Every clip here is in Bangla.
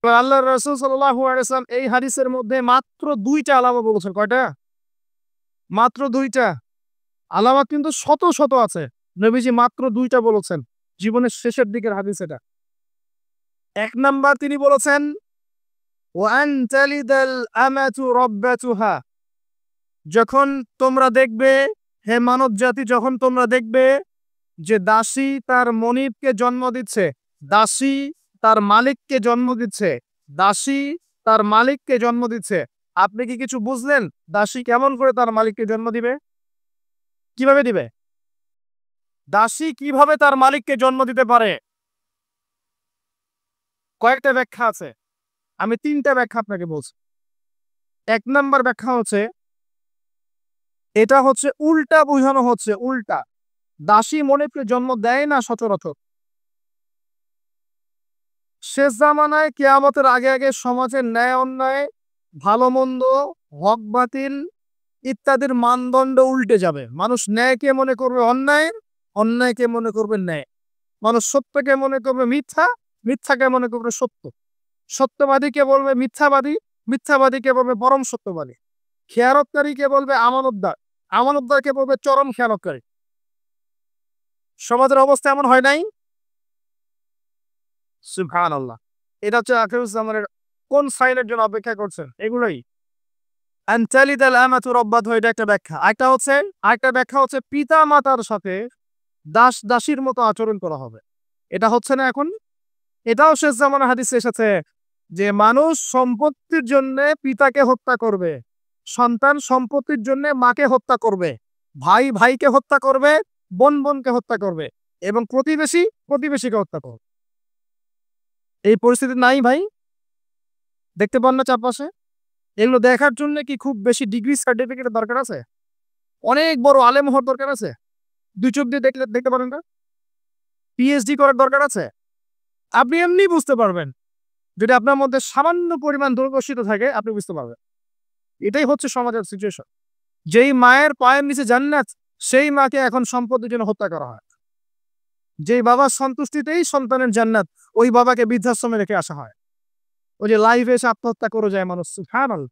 আল্লাহর রাসূল সাল্লাল্লাহু আলাইহি ওয়াসাল্লাম এই হাদিসের মধ্যে মাত্র ২ টা আলামত বলেছেন। কয়টা? মাত্র ২ টা। আলামত কিন্তু শত, শত আছে। নবীজি মাত্র ২ টা বলেছেন। জীবনের শেষের দিকের হাদিস এটা। ১ নাম্বার তিনি বলেছেন, "ওয়া আন তালিদাল আমাতু রাব্বাতুহা।" যখন তোমরা দেখবে, হে মানব জাতি, যখন তোমরা দেখবে যে দাসী তার মনিবকে জন্ম দিচ্ছে, দাসী তার মালিককে জন্ম দিচ্ছে, দাসী তার মালিককে জন্ম দিচ্ছে। আপনি কি কিছু বুঝলেন? দাসী কেমন করে তার মালিককে জন্ম দিবে? কিভাবে দিবে? দাসী কিভাবে তার মালিককে জন্ম দিতে পারে? কয়েকটা ব্যাখ্যা আছে। আমি ৩ টা ব্যাখ্যা আপনাকে বলছি। ১ নাম্বার ব্যাখ্যা হচ্ছে, এটা হচ্ছে উল্টা বুঝানো হচ্ছে, উল্টা। দাসী মনিবকে জন্ম দেয় না সচরাচর। শেষ জামানায় কিয়ামতের আগে, আগে সমাজের ন্যায় অন্যায়, ভালো-মন্দ, হক বাতিল ইত্যাদির মানদণ্ড উল্টে যাবে। মানুষ ন্যায়কে মনে করবে অন্যায়, অন্যায়কে মনে করবে ন্যায়। মানুষ সত্যকে মনে করবে মিথ্যা, মিথ্যাকে মনে করবে সত্য। সত্যবাদীকে বলবে মিথ্যাবাদী, মিথ্যাবাদীকে বলবে পরম সত্যবাদী। খেয়ানতকারীকে বলবে আমানতদার, আমানতদারকে বলবে চরম খেয়ানতকারী। সমাজের অবস্থা এমন হয় নাই? সুবহানাল্লাহ। এটা হচ্ছে আখিরুজ্জামানের কোন সাইনের জন্য অপেক্ষা করছেন? এগুলোই। আন তালিদাল আমাতু রাব্বাতুহা, এটা একটা ব্যাখ্যা। আরেকটা ব্যাখ্যা হচ্ছে পিতা-মাতার সাথে দাস-দাসীর মতো আচরণ করা হবে। এটা হচ্ছে না এখন? এটাও শেষ জামানার হাদিসে এসেছে যে মানুষ সম্পত্তির জন্যে পিতাকে হত্যা করবে। সন্তান সম্পত্তির জন্যে মাকে হত্যা করবে। ভাই ভাইকে হত্যা করবে, বোন বোনকে হত্যা করবে এবং প্রতিবেশী প্রতিবেশীকে হত্যা করবে। এই পরিস্থিতি নাই ভাই? দেখতে পান না চারপাশে? এগুলো দেখার জন্য কি খুব বেশি ডিগ্রি সার্টিফিকেটের দরকার আছে? অনেক বড় আলেম হওয়ার দরকার আছে? ২ চোখ দিয়ে দেখলে দেখতে পারেন না? পিএইচডি করার দরকার আছে? আপনি এমনি বুঝতে পারবেন। যদি আপনার মধ্যে সামান্য পরিমাণ দূরদর্শিতা থাকে, আপনি বুঝতে পারবেন। এটাই হচ্ছে সমাজের সিচুয়েশন। যেই মায়ের পায়ের নিচে জান্নাত, সেই মাকে এখন সম্পত্তির জন্য হত্যা করা হয়। যেই বাবার সন্তুষ্টিতেই সন্তানের জান্নাত, ওই বাবাকে বৃদ্ধাশ্রমে রেখে আসা হয়। ওই যে লাইভে এসে আত্মহত্যা করে যায় মানুষ। সুবহানাল্লাহ,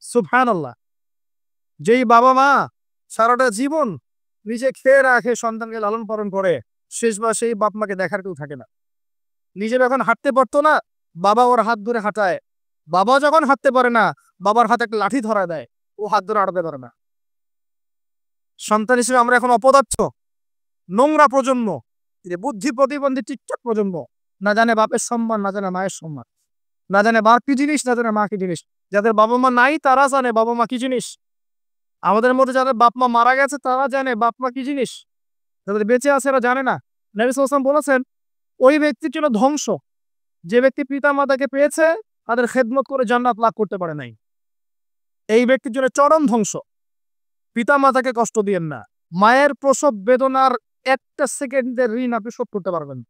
সুবহানাল্লাহ। যেই বাবা-মা সারাটা জীবন নিজে খেয়ে না খেয়ে সন্তানকে লালন-পালন করে, শেষ মাসে সেই বাপ-মাকে দেখার কেউ থাকে না। নিজে যখন হাঁটতে পারতো না, বাবা ওর হাত ধরে হাঁটায়। বাবা যখন হাঁটতে পারে না, বাবার হাতে একটা লাঠি ধরায় দেয়। ও হাত ধরে হাঁটাতে পারে না। সন্তান হিসেবে আমরা এখন অপদার্থ, নোংরা প্রজন্ম, এই যে বুদ্ধি প্রতিবন্ধী টিকটক প্রজন্ম। না জানে বাপের সম্মান, না জানে মায়ের সম্মান। না জানে বাপ কি জিনিস, না জানে মা কি জিনিস। যাদের বাবা-মা নাই তারা জানে বাবা-মা কি জিনিস। আমাদের মধ্যে যাদের বাপ-মা মারা গেছে তারা জানে বাপ-মা কি জিনিস। যাদের বেঁচে আছে এরা জানে না। নবী সাল্লাল্লাহু আলাইহি ওয়াসাল্লাম বলেছেন, ওই ব্যক্তির জন্য ধ্বংস যে ব্যক্তি পিতা-মাতাকে পেয়েছে, তাদের খেদমত করে জান্নাত লাভ করতে পারে নাই। এই ব্যক্তির জন্য চরম ধ্বংস। পিতা-মাতাকে কষ্ট দিয়েন না। মায়ের প্রসব বেদনার একটা সেকেন্ডের ঋণ আপনি শোধ করতে পারবেন।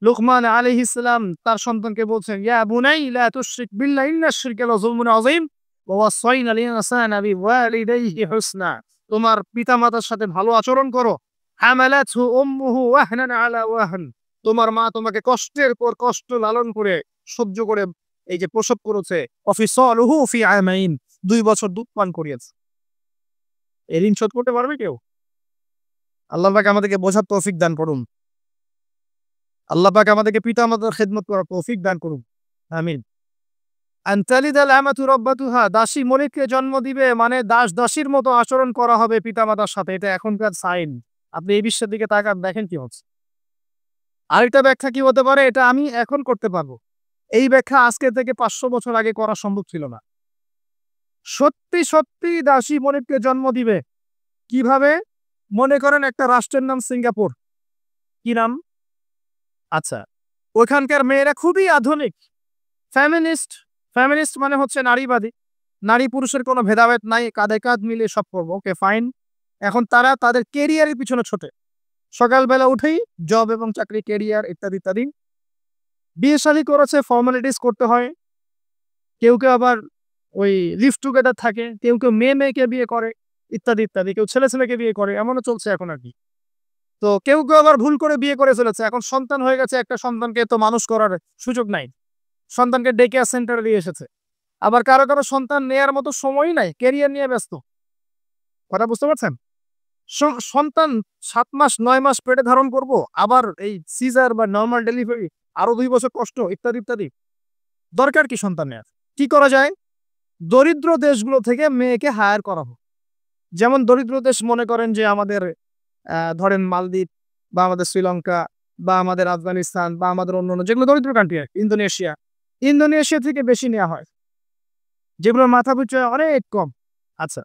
লুকমান আলাইহিস সালাম তার সন্তানকে বলছেন, ইয়া বুনাই লা তুশরিক বিল্লাহ ইন্নাশ শিরকা লাযুলমুন আযীম ওয়া ওয়াসাইনাল ইনসানা বিওয়ালিদাইহি হুসনা। তোমার পিতা-মাতার সাথে ভালো আচরণ করো। হামালাতহু উম্মুহু ওয়াহনান আলা ওয়াহন। তোমার মা তোমাকে কষ্টের পর কষ্ট লালন করে সহ্য করে এই যে প্রসব করেছে। ওয়াফিসালুহু ফি আমাইন, ২ বছর দুধ পান করিয়েছে। এই ঋণ শোধ করতে পারবে কেউ? আল্লাহ পাক আমাদেরকে বোঝার তৌফিক দান করুন। আল্লাহ পাক আমাদেরকে পিতা-মাতার খেদমত করার তৌফিক দান করুন। আমিন। আন তালিদাল আমাতু রাব্বাতুহা, দাসী মনিবকে জন্ম দিবে মানে দাস-দাসীর মতো আচরণ করা হবে পিতা-মাতার সাথে। এটা এখনকার সাইন। আপনি এই বিশ্বের দিকে তাকান, দেখেন কি হচ্ছে। আরেকটা ব্যাখ্যা কি হতে পারে? এটা আমি এখন করতে পারবো। এই ব্যাখ্যা আজকে থেকে ৫০০ বছর আগে করা সম্ভব ছিল না। সত্যি, সত্যি দাসী মনিবকে জন্ম দিবে। কিভাবে? মনে করেন একটা রাষ্ট্রের নাম সিঙ্গাপুর। কি নাম? আচ্ছা। ওখানকার মেয়েরা খুবই আধুনিক। ফেমিনিস্ট, ফেমিনিস্ট মানে হচ্ছে নারীবাদী। নারী পুরুষের কোনো ভেদাভেদ নাই। কাঁধে কাঁধ মিলিয়ে সব করব। Okay fine. এখন তারা তাদের কেরিয়ারের পিছনে ছোটে। সকালবেলা উঠেই জব এবং চাকরি, কেরিয়ার ইত্যাদি, ইত্যাদি। বিয়ে-শাদী করেছে, ফর্মালিটিস করতে হয়। কেউ আবার ওই লিভ টুগেদার থাকে। কেউ মেয়ে মেয়েকে বিয়ে করে ইত্যাদি, ইত্যাদি। কেউ ছেলে ছেলেকে বিয়ে করে। এমনও চলছে এখন আরকি। তো কেউ কেউ আবার ভুল করে বিয়ে করে ফেলেছে, এখন সন্তান হয়ে গেছে, একটা সন্তানকে তো মানুষ করার সুযোগ নাই, সন্তানকে ডে কেয়ার সেন্টারে দিয়ে এসেছে। আবার কারো কারো সন্তান নেয়ার মতো সময়ই নাই, ক্যারিয়ার নিয়ে ব্যস্ত। কথা বুঝতে পারছেন? সন্তান 7 মাস 9 মাস পেটে ধারণ করব, আবার এই সিজার বা নর্মাল ডেলিভারি, আরো 2 বছর কষ্ট, ইত্যাদি ইত্যাদি। দরকার কি সন্তান নেয়ার? কি করা যায়? দরিদ্র দেশগুলো থেকে মেয়েকে হায়ার করা হোক। যেমন দরিদ্র দেশ মনে করেন যে আমাদের ধরেন মালদ্বীপ বা আমাদের শ্রীলঙ্কা বা আমাদের আফগানিস্তান বা আমাদের অন্যান্য যেগুলো দরিদ্র কান্ট্রি, ইন্দোনেশিয়া। ইন্দোনেশিয়া থেকে বেশি নেওয়া হয়, যেগুলোর মাথা পিছু অনেক কম। আচ্ছা,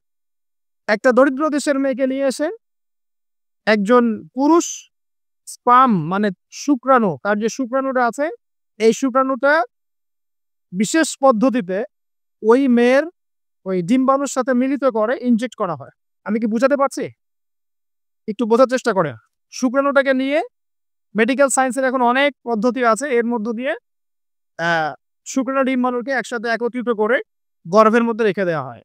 একটা দরিদ্র দেশের মেয়েকে নিয়ে এসে একজন পুরুষ স্পাম মানে শুক্রাণু, তার যে শুক্রাণুটা আছে, এই শুক্রাণুটা বিশেষ পদ্ধতিতে ওই মেয়ের ওই ডিম্বাণুর সাথে মিলিত করে ইনজেক্ট করা হয়। আমি কি বুঝাতে পারছি? একটু বোঝার চেষ্টা করে। শুক্রাণুটাকে নিয়ে মেডিকেল সায়েন্সের এখন অনেক পদ্ধতি আছে, এর মধ্য দিয়ে শুক্রাণু ডিম্বাণুকে একসাথে একত্রিত করে গর্ভের মধ্যে রেখে দেওয়া হয়।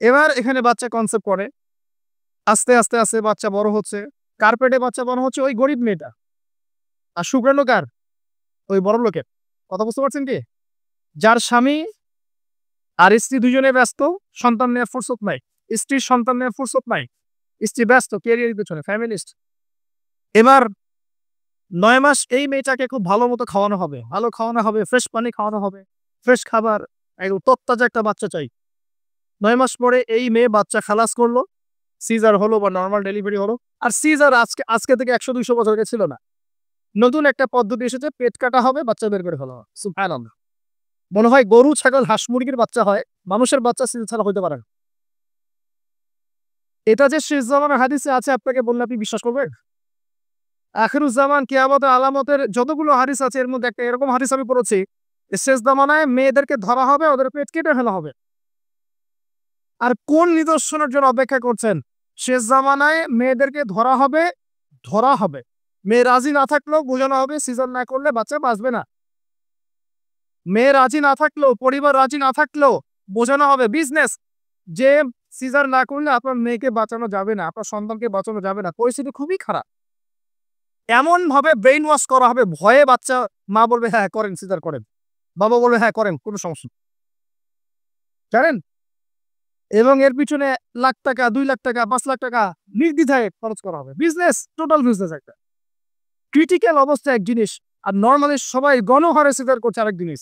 এবার এখানে বাচ্চা কনসেপ্ট করে, আস্তে আস্তে আস্তে বাচ্চা বড় হচ্ছে। কার পেটে বাচ্চা বড় হচ্ছে? ওই গরিব মেয়েটা। আর শুক্রাণু কার? ওই বড় লোকের। কথা বুঝতে পারছেন কি? যার স্বামী আর স্ত্রী দুজনে ব্যস্ত, সন্তান নেওয়ার ফুরসত নাই, স্ত্রীর সন্তান নেওয়ার ফুরসত নাই, স্ত্রী ব্যস্ত ক্যারিয়ারের পেছনে, ফ্যামিলিস্ট। এবার 9 মাস এই মেয়েটাকে খুব ভালো মতো খাওয়ানো হবে, ভালো খাওয়ানো হবে, ফ্রেশ পানি খাওয়ানো হবে, ফ্রেশ খাবার, একদম তত্তাজা একটা বাচ্চা চাই। 9 মাস পরে এই মেয়ে বাচ্চা খালাস করলো, সিজার হলো বা নর্মাল ডেলিভারি হলো। আর সিজার আজকে থেকে 100-200 বছর আগে ছিল না, নতুন একটা পদ্ধতি এসেছে, পেট কাটা হবে, বাচ্চা বের করে ফেলা হবে। সুবহানাল্লাহ। মনে হয় গরু, ছাগল, হাঁস মুরগির বাচ্চা হয়, মানুষের বাচ্চা সিজার ছাড়া হইতে পারে না। এটা যে শেষ জামানার হাদিসে আছে, আপনাকে বললে আপনি বিশ্বাস করবেন? আখিরুজ্জামান কিয়ামতের আলামতের যতগুলো হাদিস আছে, এর মধ্যে একটা এরকম হাদিস আমি পড়েছি, শেষ জামানায় মেয়েদেরকে ধরা হবে, ওদের পেট কেটে ফেলা হবে। আর কোন নিদর্শনের জন্য অপেক্ষা করছেন? শেষ জামানায় মেয়েদেরকে ধরা হবে, ধরা হবে, মেয়ে রাজি না থাকলেও বোঝানো হবে, সিজার না করলে বাচ্চা বাঁচবে না। মেয়ে রাজি না থাকলেও, পরিবার রাজি না থাকলেও বোঝানো হবে, বিজনেস, যে সিজার না করলে আপনার মেয়েকে বাঁচানো যাবে না, আপনার সন্তানকে বাঁচানো যাবে না, পরিস্থিতি খুবই খারাপ। এমন ভাবে ব্রেইন ওয়াশ করা হবে, ভয়ে বাচ্চা, মা বলবে হ্যাঁ করেন, সিজার করেন, বাবা বলবে হ্যাঁ করেন, কোনো সমস্যা নেই। জানেন? এবং এর পিছনে লাখ টাকা, 2 লাখ টাকা, 5 লাখ টাকা নির্দ্বিধায় খরচ করা হবে। বিজনেস, টোটাল বিজনেস একটা। ক্রিটিক্যাল অবস্থা এক জিনিস, আর নরমালি সবাই গণহারে সিজার করছে আরেক জিনিস।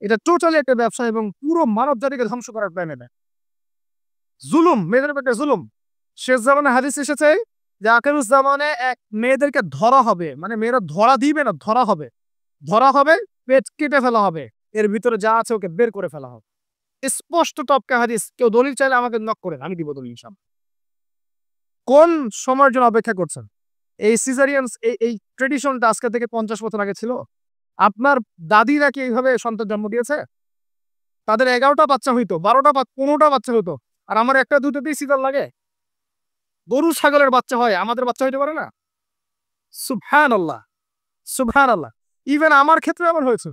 এটা টোটালি একটা ব্যবসা এবং পুরো মানব জাতিকে ধ্বংস করার প্ল্যান এটা। জুলুম, মেয়েদের পেটে জুলুম। শেষ জামানে হাদিস এসেছে যে আখিরুজ্জামানে মেয়েদেরকে ধরা হবে, মানে মেয়েরা ধরা দিবে না, ধরা হবে, ধরা হবে, পেট কেটে ফেলা হবে, এর ভিতরে যা আছে ওকে বের করে ফেলা হবে। স্পষ্ট টপকা হাদিস। কেউ দলিল চাইলে আমাকে নক করেন, আমি দিব দলিল ইনশাআল্লাহ। কোন সময়ের জন্য অপেক্ষা করছেন? এই সিজারিয়ান এই ট্রেডিশনটা আজকে থেকে 50 বছর আগে ছিল। আপনার দাদিরা কি এইভাবে সন্তান জন্ম দিয়েছে? তাদের 11টা বাচ্চা হইতো, 12টা 15টা বাচ্চা হতো, আর আমার একটা দুটোতেই সিজার লাগে। গরু ছাগলের বাচ্চা হয়, আমাদের বাচ্চা হইতে পারে না? সুবহানাল্লাহ, সুবহানাল্লাহ। ইভেন আমার ক্ষেত্রে এমন হয়েছে।